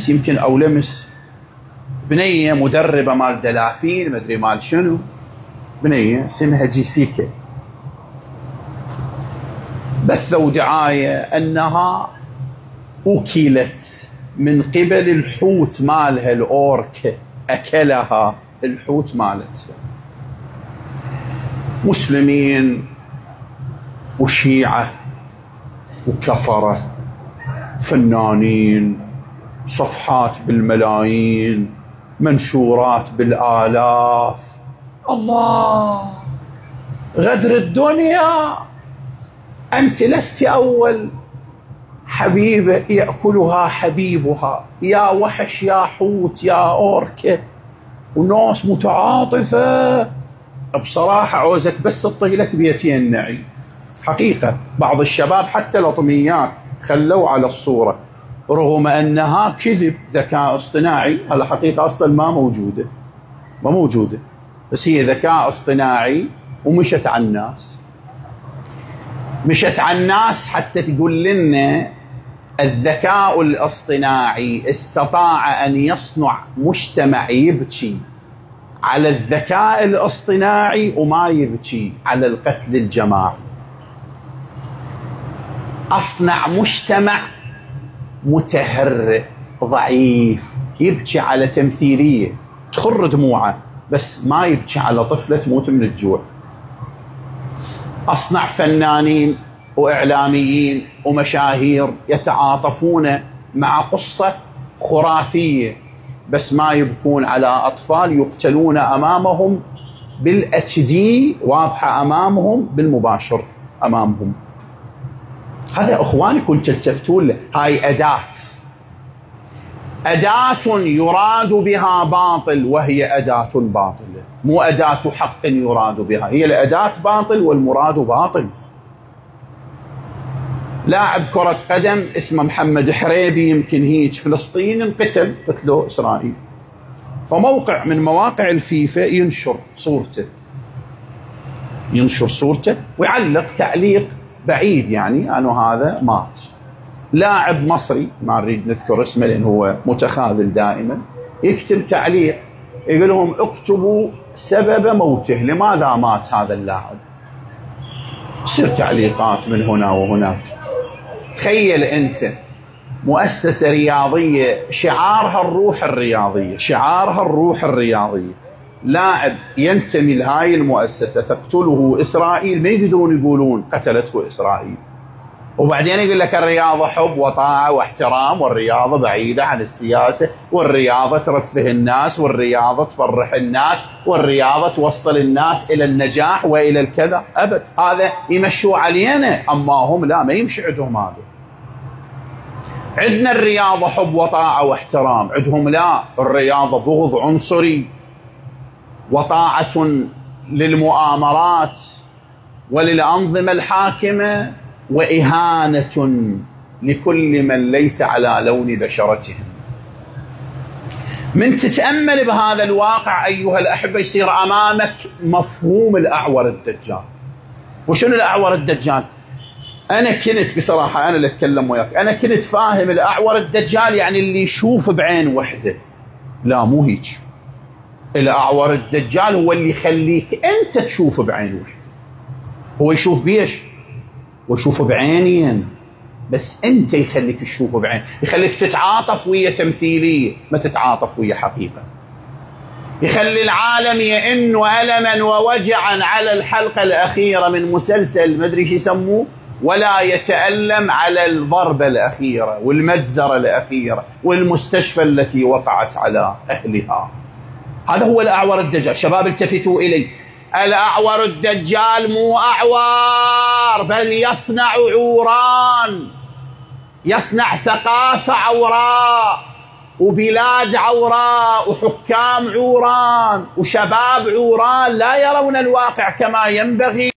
يمكن أو لمس بنية مدربة مال دلافين مدري مال شنو، بنية اسمها جيسيكا، بثوا دعاية أنها أكلت من قبل الحوت مالها الأوركا، أكلها الحوت مالتها. مسلمين وشيعة وكفرة، فنانين، صفحات بالملايين، منشورات بالآلاف. الله، غدر الدنيا. أنت لست أول حبيبة يأكلها حبيبها، يا وحش يا حوت يا أوركة، وناس متعاطفة. بصراحة عوزك بس تطي لك بيتين نعي. حقيقة بعض الشباب حتى لطميات خلوا على الصورة، رغم أنها كذب ذكاء اصطناعي. هلا حقيقة أصلا ما موجودة، بس هي ذكاء اصطناعي ومشت على الناس. مشت على الناس حتى تقول لنا الذكاء الاصطناعي استطاع أن يصنع مجتمع يبكي على الذكاء الاصطناعي وما يبكي على القتل الجماعي. أصنع مجتمع متهرئ ضعيف يبكي على تمثيلية تخر دموعه، بس ما يبكي على طفلة تموت من الجوع. أصنع فنانين وإعلاميين ومشاهير يتعاطفون مع قصة خرافية، بس ما يبكون على أطفال يقتلون أمامهم بالHD واضحة أمامهم بالمباشر أمامهم. هذا أخواني كنت تلتفتون له. هاي أداة يراد بها باطل، وهي أداة باطلة، مو أداة حق يراد بها. هي الأداة باطل والمراد باطل. لاعب كرة قدم اسمه محمد حريبي يمكن هيك فلسطيني انقتل، قتلوه إسرائيل. فموقع من مواقع الفيفا ينشر صورته ويعلق تعليق بعيد، يعني أنه هذا مات. لاعب مصري ما نريد نذكر اسمه لأنه هو متخاذل دائما، يكتب تعليق يقول لهم اكتبوا سبب موته، لماذا مات هذا اللاعب. تصير تعليقات من هنا وهناك. تخيل أنت مؤسسة رياضية شعارها الروح الرياضية، لاعب ينتمي لهاي المؤسسة تقتله إسرائيل، ما يقدرون يقولون قتلته إسرائيل. وبعدين يقول لك الرياضة حب وطاعة واحترام، والرياضة بعيدة عن السياسة، والرياضة ترفه الناس، والرياضة تفرح الناس، والرياضة توصل الناس إلى النجاح وإلى الكذا. أبد، هذا يمشوا علينا، أما هم لا، ما يمشي عندهم هذا. عندنا الرياضة حب وطاعة واحترام، عندهم لا، الرياضة بغض عنصري وطاعة للمؤامرات وللأنظمة الحاكمة، وإهانة لكل من ليس على لون بشرتهم. من تتأمل بهذا الواقع أيها الأحبة يصير أمامك مفهوم الأعور الدجال. وشنو الأعور الدجال؟ أنا كنت بصراحة، أنا اللي أتكلم وياك، أنا كنت فاهم الأعور الدجال يعني اللي يشوف بعين وحدة. لا، مو هيك. الأعور الدجال هو اللي يخليك أنت تشوف بعين وحدة. هو يشوف بيش؟ ويشوف بعينين، بس أنت يخليك تشوف بعين، يخليك تتعاطف ويا تمثيلية، ما تتعاطف ويا حقيقة. يخلي العالم يئن ألما ووجعا على الحلقة الأخيرة من مسلسل ما أدري شو يسموه، ولا يتألم على الضربة الأخيرة والمجزرة الأخيرة والمستشفى التي وقعت على أهلها. هذا هو الأعور الدجال. شباب التفتوا إلي، الأعور الدجال مو أعور، بل يصنع عوران، يصنع ثقافة عوراء، وبلاد عوراء، وحكام عوران، وشباب عوران لا يرون الواقع كما ينبغي.